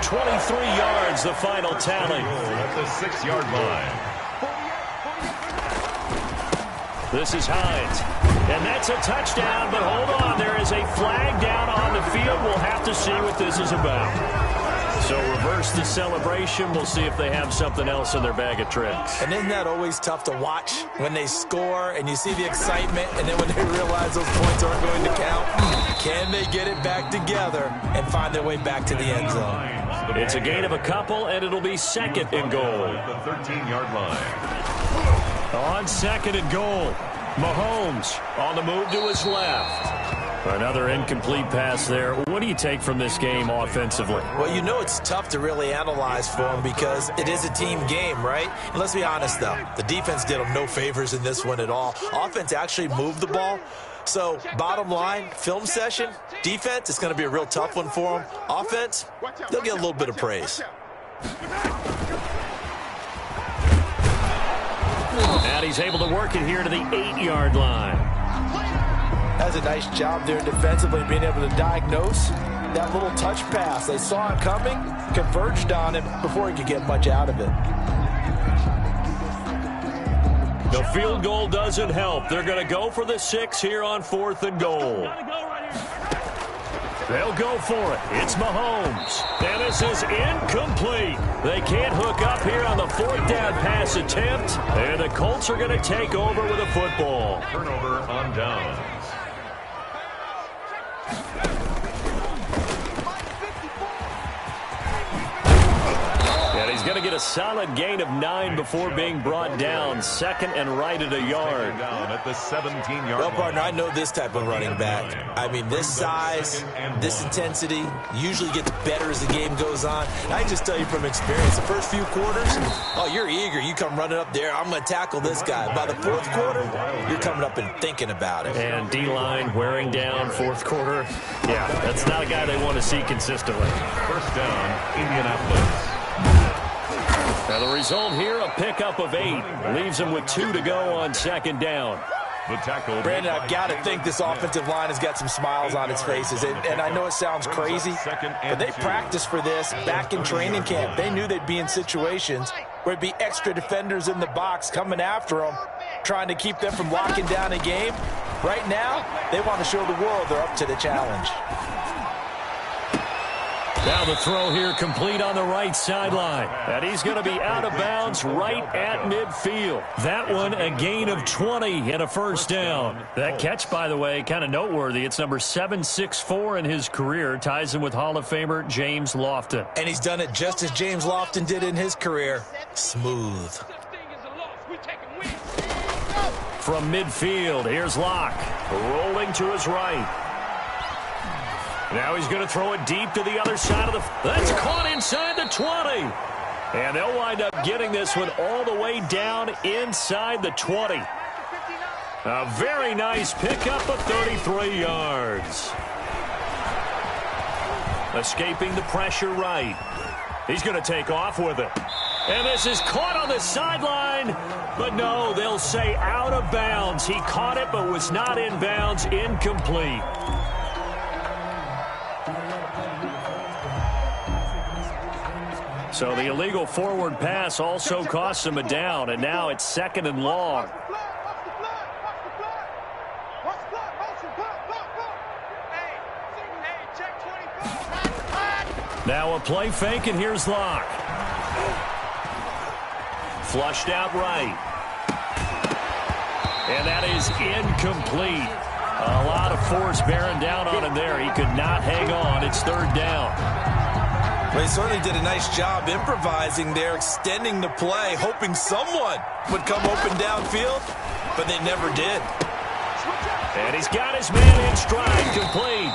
S3: 23 yards, the final tally.
S5: At the 6-yard line.
S3: This is Hines. And that's a touchdown, but hold on. There is a flag down on the field. We'll have to see what this is about. So reverse the celebration. We'll see if they have something else in their bag of tricks.
S4: And isn't that always tough to watch when they score and you see the excitement, and then when they realize those points aren't going to count? Can they get it back together and find their way back to the end zone?
S3: It's a gain of a couple, and it'll be 2nd and goal.
S5: The 13-yard line.
S3: On 2nd and goal, Mahomes on the move to his left. Another incomplete pass there. What do you take from this game offensively?
S4: Well, you know it's tough to really analyze for them because it is a team game, right? And let's be honest, though. The defense did them no favors in this one at all. Offense actually moved the ball. So, bottom line, film session, defense, it's going to be a real tough one for them. Offense, they'll get a little bit of praise.
S3: And he's able to work it here to the 8-yard line.
S4: Does a nice job there defensively, being able to diagnose that little touch pass. They saw it coming, converged on it before he could get much out of it.
S3: The field goal doesn't help. They're going to go for the 6 here on 4th and goal. They'll go for it. It's Mahomes. And this is incomplete. They can't hook up here on the 4th down pass attempt. And the Colts are going to take over with a football.
S5: Turnover on downs.
S3: He's going to get a solid gain of 9 before being brought down. 2nd and right at a yard.
S5: Down at the 17-yard
S4: well, partner, I know this type of running back. I mean, this size, this intensity usually gets better as the game goes on. I can just tell you from experience, the first few quarters, oh, you're eager. You come running up there, I'm going to tackle this guy. By the 4th quarter, you're coming up and thinking about it.
S3: And D-line wearing down 4th quarter. Yeah, that's not a guy they want to see consistently.
S5: First down, Indianapolis.
S3: Now the result here, a pickup of 8. Leaves them with 2 to go on 2nd down.
S5: The tackle.
S4: Brandon, I've got to think this offensive line has got some smiles on its faces. And I know it sounds crazy, but they practiced for this back in training camp. They knew they'd be in situations where it'd be extra defenders in the box coming after them, trying to keep them from locking down a game. Right now, they want to show the world they're up to the challenge.
S3: Now the throw here complete on the right sideline. And he's going to be out of bounds right at midfield. That one a gain of 20 and a first down. That catch, by the way, kind of noteworthy. It's number 764 in his career. Ties him with Hall of Famer James Lofton.
S4: And he's done it just as James Lofton did in his career. Smooth.
S3: From midfield, here's Locke. Rolling to his right. Now he's going to throw it deep to the other side of the... That's caught inside the 20. And they'll wind up getting this one all the way down inside the 20. A very nice pickup of 33 yards. Escaping the pressure right. He's going to take off with it. And this is caught on the sideline. But no, they'll say out of bounds. He caught it but was not in bounds. Incomplete. So the illegal forward pass also costs him a down, and now it's 2nd and long. Now a play fake, and here's Locke. Flushed out right. And that is incomplete. A lot of force bearing down on him there. He could not hang on. It's 3rd down.
S4: They certainly did a nice job improvising there, extending the play, hoping someone would come open downfield, but they never did.
S3: And he's got his man in stride, complete.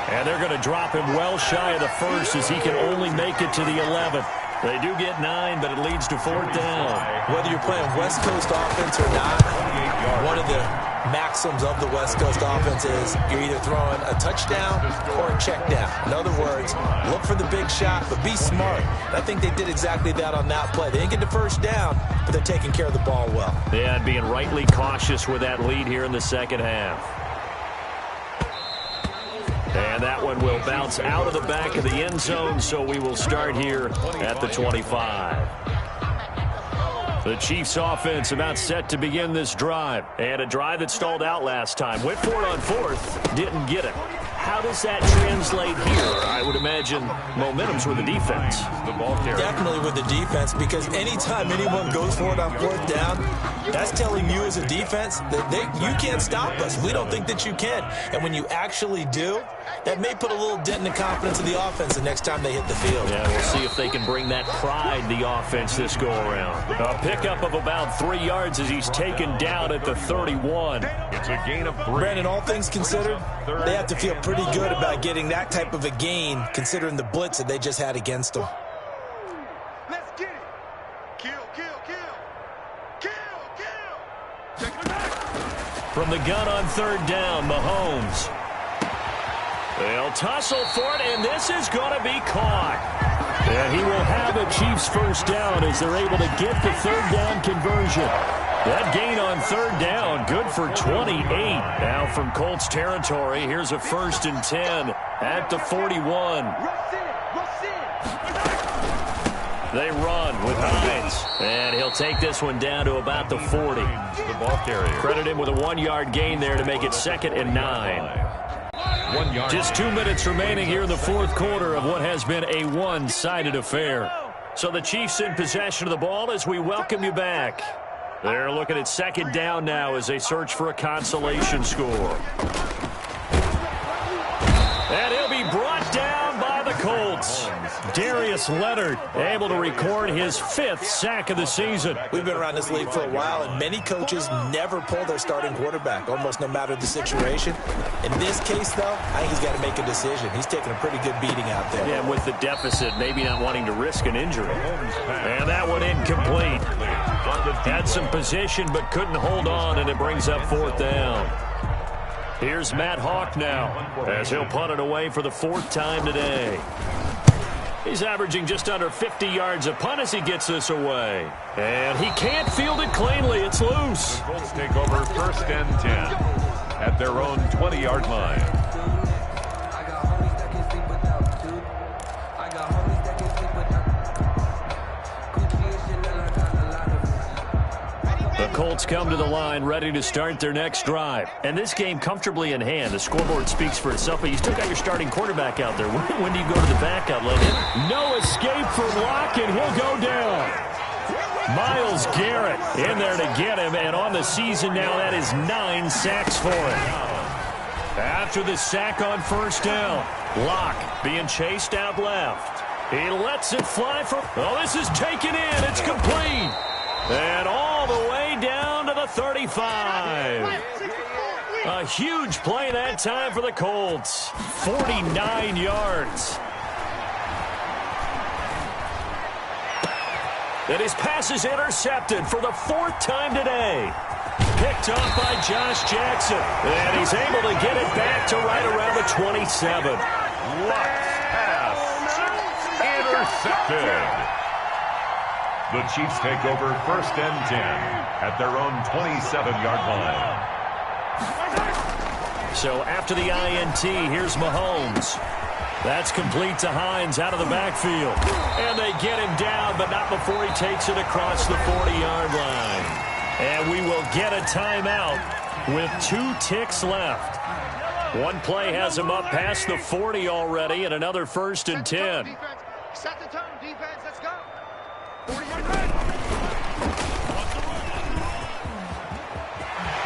S3: And they're going to drop him well shy of the first as he can only make it to the 11th. They do get 9, but it leads to 4th down.
S4: Whether you're playing West Coast offense or not, one of the maxims of the West Coast offense is you're either throwing a touchdown or a check down. In other words, look for the big shot, but be smart. I think they did exactly that on that play. They didn't get the first down, but they're taking care of the ball well.
S3: Yeah, and being rightly cautious with that lead here in the second half. And that one will bounce out of the back of the end zone, so we will start here at the 25. The Chiefs offense about set to begin this drive. And a drive that stalled out last time. Went for it on 4th, didn't get it. How does that translate here? I would imagine momentum's with the defense.
S5: The ball carrier.
S4: Definitely with the defense, because anytime anyone goes for it on 4th down, that's telling you as a defense that you can't stop us. We don't think that you can. And when you actually do, that may put a little dent in the confidence of the offense the next time they hit the field.
S3: Yeah, we'll see if they can bring that pride the offense this go-around. A pickup of about 3 yards as he's taken down at the 31.
S5: It's a gain of 3.
S4: Brandon, all things considered, they have to feel pretty good about getting that type of a gain considering the blitz that they just had against them.
S8: Let's get it. Kill, kill, kill. Kill, kill. Take it back.
S3: From the gun on 3rd down, Mahomes. They'll tussle for it, and this is going to be caught. And he will have a Chiefs first down as they're able to get the 3rd down conversion. That gain on 3rd down, good for 28. Now from Colts territory, here's a 1st and 10 at the 41. They run with Hines, and he'll take this one down to about the 40.
S5: The ball carrier.
S3: Credit him with a 1-yard gain there to make it 2nd and 9.
S5: 1 yard.
S3: Just 2 minutes remaining here in the 4th quarter of what has been a one-sided affair. So the Chiefs in possession of the ball as we welcome you back. They're looking at 2nd down now as they search for a consolation score. And he'll be brought down by the Colts. Darius Leonard able to record his 5th sack of the season.
S4: We've been around this league for a while, and many coaches never pull their starting quarterback, almost no matter the situation. In this case, though, I think he's got to make a decision. He's taking a pretty good beating out there.
S3: Yeah, with the deficit, maybe not wanting to risk an injury. And that one incomplete. Had some position, but couldn't hold on, and it brings up 4th down. Here's Matt Hawk now, as he'll punt it away for the 4th time today. He's averaging just under 50 yards a punt as he gets this away. And he can't field it cleanly. It's loose.
S5: The Colts take over 1st and 10 at their own 20-yard line.
S3: The Colts come to the line ready to start their next drive. And this game comfortably in hand. The scoreboard speaks for itself, but you still got your starting quarterback out there. When do you go to the backup? Let him. No escape from Locke, and he'll go down. Myles Garrett in there to get him, and on the season now, that is 9 sacks for him. After the sack on 1st down, Locke being chased out left. He lets it fly for... Oh, this is taken in. It's complete. And all the way down to the 35. A huge play that time for the Colts. 49 yards. And his pass is intercepted for the 4th time today. Picked up by Josh Jackson. And he's able to get it back to right around the 27.
S5: What pass. Intercepted. The Chiefs take over 1st and 10 at their own 27-yard line.
S3: So after the INT, here's Mahomes. That's complete to Hines out of the backfield. And they get him down, but not before he takes it across the 40-yard line. And we will get a timeout with 2 ticks left. One play has him up past the 40 already, and another 1st and 10.
S8: Set the tone, defense. Let's go.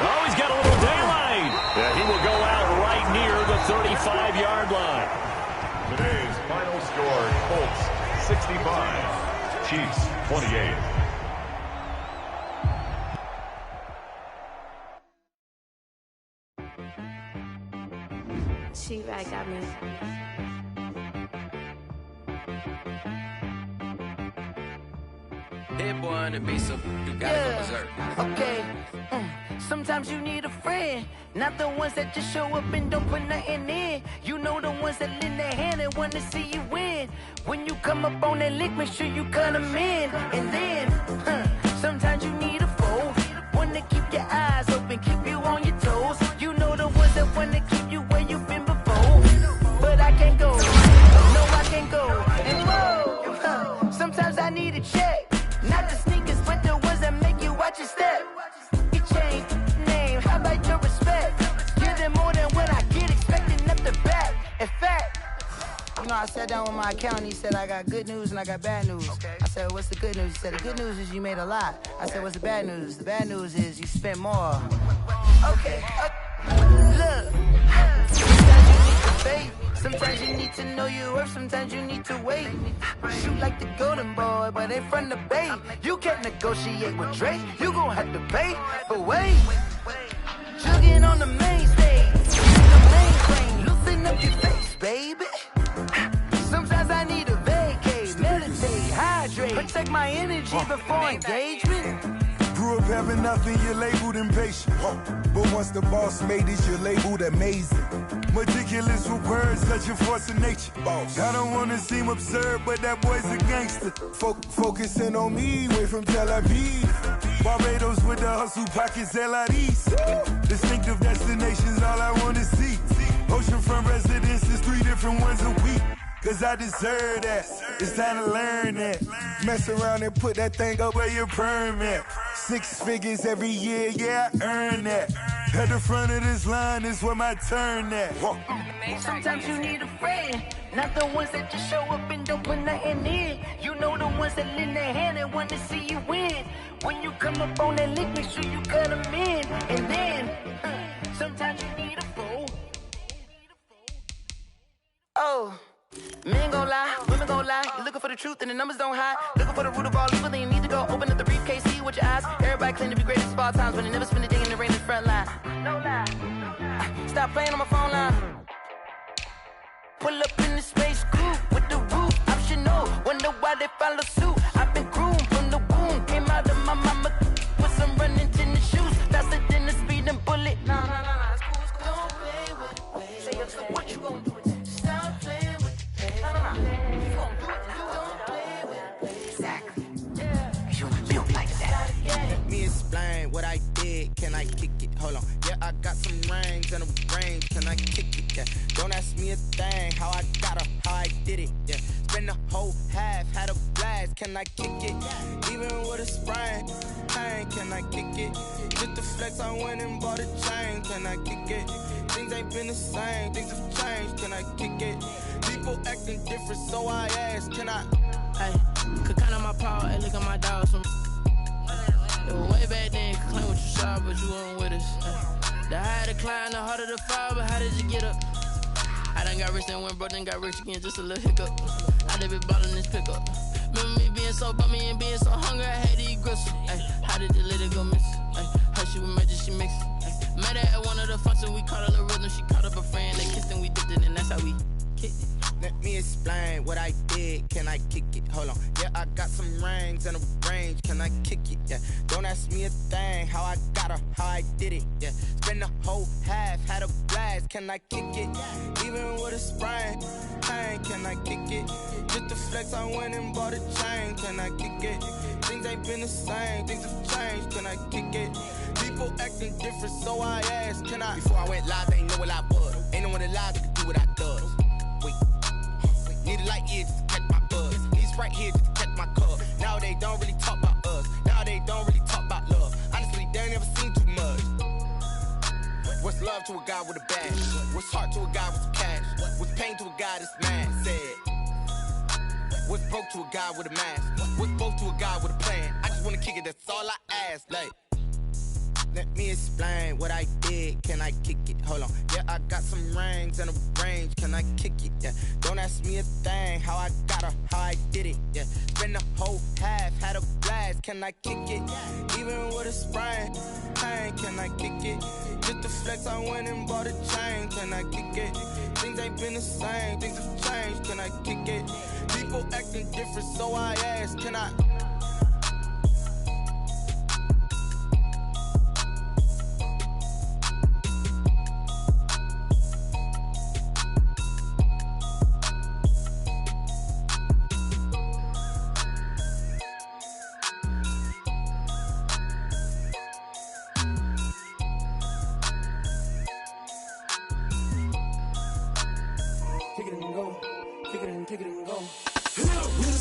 S3: Oh, he's got a little daylight. Yeah, he will go out right near the 35-yard line.
S5: Today's final score, Colts 65, Chiefs 28.
S9: She-Rag got me.
S2: Hit boy on the beat, so you gotta go berserk. Okay. Sometimes you need a friend, not the ones that just show up and don't put nothing in. You know the ones that lend their hand and want to see you win. When you come up on that lick, make sure you cut them in. And then, sometimes you need a foe, one to keep your eyes open, keep you on your toes. You know the ones that want to keep you where you've been before. But I can't go, no I can't go. And whoa, sometimes I need a check. Not the sneakers, but the ones that make you watch your step. You change name, how about your respect? Give them more than what I get, expecting up the back. In fact, you know, I sat down with my accountant, he said, I got good news and I got bad news. Okay. I said, what's the good news? He said, the good news is you made a lot. I said, what's the bad news? The bad news is you spent more. Okay, look, sometimes you need to faith. Sometimes you need to know your worth, sometimes you need to wait. Shoot like the golden boy, but ain't from the bay. You can't negotiate with Drake, you gon' have to pay. But wait, jugging on the main stage, the mainframe, loosen up your face, baby. Sometimes I need a vacate, meditate, hydrate, protect my energy before engagement.
S1: Grew up having nothing, you're labeled impatient. But once the boss made it, you're labeled amazing. Meticulous with words, such a force of nature. I don't wanna seem absurd, but that boy's a gangster. Focusing on me, way from Tel Aviv. Barbados with the hustle pockets, LIDs. Distinctive destinations, all I wanna see. Oceanfront residences, 3 different ones a week. Cause I deserve that, it's time to learn that. Mess around and put that thing up where your permit. 6 figures every year, yeah, I earn that. At the front of this line is where my turn at.
S2: Sometimes you need a friend, not the ones that just show up and don't put nothing in. You know the ones that lend their hand and want to see you win. When you come up on that lick, make sure you cut them in. And then, sometimes you need a foe. Oh. Men gon' lie, women gon' lie. You're looking for the truth and the numbers don't hide. Looking for the root of all evil, then you need to go open up the briefcase, see with your eyes. Everybody claim to be greatest of all times, but they never spend a day in the rain in the front line. No lie. Stop playing on my phone line. Pull up in the space coupe with the roof optional. Wonder why they follow suit. I've been groomed from the womb. Came out of my mama with some running tennis shoes. Faster than the speeding bullet. No. It's cool. Don't play with it. Say what you gon' do? Stop playing.
S8: Let me explain what I did. Can I kick it? Hold on. Yeah, I got some rings and a range. Can I kick it? Yeah. Don't ask me a thing. How I got her, how I did it. Yeah. Spend the whole half, had a blast. Can I kick it? Even with a sprain. Pain, can I kick it? Just the flex, I went and bought a chain. Can I kick it? Things ain't been the same. Things have changed. Can I kick it? People acting different, so I ask. Can I?
S6: Hey, could count on my power and look at my dogs from. It was way back then, could claim what you saw, but you weren't with us. The higher the climb, the harder the fall, but how did you get up? I done got rich and went broke, then got rich again, just a little hiccup. I done been ballin' this pickup. Remember me being so bummy and being so hungry, I had to eat gristle. How did the lady go miss? How she was magic, she mixed. Met her at one of the functions, we caught her the rhythm, she caught up a friend, they kissed and we dipped it, and that's how we kicked it.
S8: Let me explain what I did. Can I kick it? Hold on. Yeah, I got some rings and a range. Can I kick it? Yeah. Don't ask me a thing. How I got her, how I did it. Yeah. Spend the whole half, had a blast. Can I kick it? Even with a sprain. Pain, can I kick it? Just the flex, I went and bought a chain. Can I kick it? Things ain't been the same. Things have changed. Can I kick it? People acting different, so I asked. Can I? Before I went live, they ain't know what I was. Ain't no one alive that could do what I does. Wait. Need a light here just to catch my buzz. Need Sprite here just to catch my cup. Now they don't really talk about us. Now they don't really talk about love. Honestly, they ain't never seen too much. What's love to a guy with a bag? What's heart to a guy with some cash? What's pain to a guy that's mad? Said. What's broke to a guy with a mask? What's broke to a guy with a plan? I just wanna kick it, that's all I ask. Like,
S9: Let me explain what I did. Can I kick it? Hold on. Yeah, I got some rings and a range. Can I kick it? Yeah. Don't ask me a thing. How I got her, how I did it. Yeah. Spend the whole half, had a blast. Can I kick it? Even with a sprain. Pain, can I kick it? Just the flex, I went and bought a chain. Can I kick it? Things ain't been the same. Things have changed. Can I kick it? People acting different, so I ask. Can I?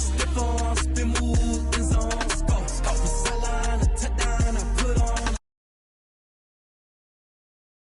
S10: Stiff on